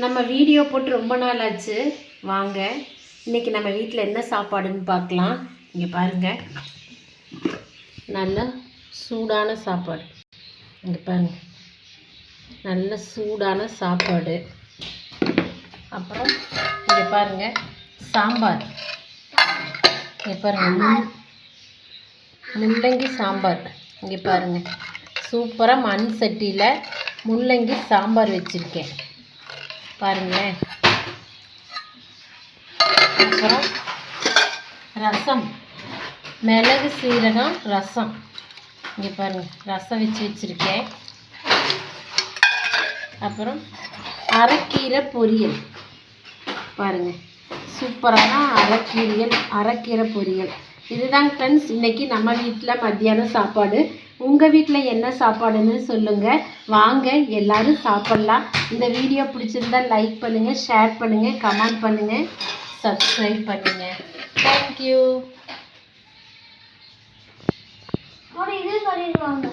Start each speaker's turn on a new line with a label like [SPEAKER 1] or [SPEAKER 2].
[SPEAKER 1] நம்ம வீடியோ போட்டு ரொம்ப நாள் ஆச்சு. வாங்க இன்றைக்கி நம்ம வீட்டில் என்ன சாப்பாடுன்னு பார்க்கலாம். இங்கே பாருங்கள், நல்ல சூடான சாப்பாடு. இங்கே பாருங்கள், நல்ல சூடான சாப்பாடு. அப்புறம் இங்கே பாருங்கள், சாம்பார். இங்கே பாருங்கள், முள்ளங்கி சாம்பார். இங்கே பாருங்கள், சூப்பராக மண் சட்டியில் முள்ளங்கி சாம்பார் வச்சுருக்கேன் பாருங்களேன். அப்புறம் ரசம், மிளகு சீரகம் ரசம். இங்கே பாருங்கள், ரசம் வச்சுருக்கேன். அப்புறம் அரைக்கீரை பொரியல் பாருங்கள், சூப்பரான அரைக்கீரை பொரியல். இதுதாங்க ஃப்ரெண்ட்ஸ் இன்றைக்கி நம்ம வீட்டில் மத்தியானம் சாப்பாடு. உங்கள் வீட்டில் என்ன சாப்பாடுன்னு சொல்லுங்கள். வாங்க எல்லோரும் சாப்பிட்லாம். இந்த வீடியோ பிடிச்சிருந்தா லைக் பண்ணுங்கள், ஷேர் பண்ணுங்கள், கமெண்ட் பண்ணுங்கள், சப்ஸ்கிரைப் பண்ணுங்கள். தேங்க்யூ.
[SPEAKER 2] இது சொல்லிடுவாங்க.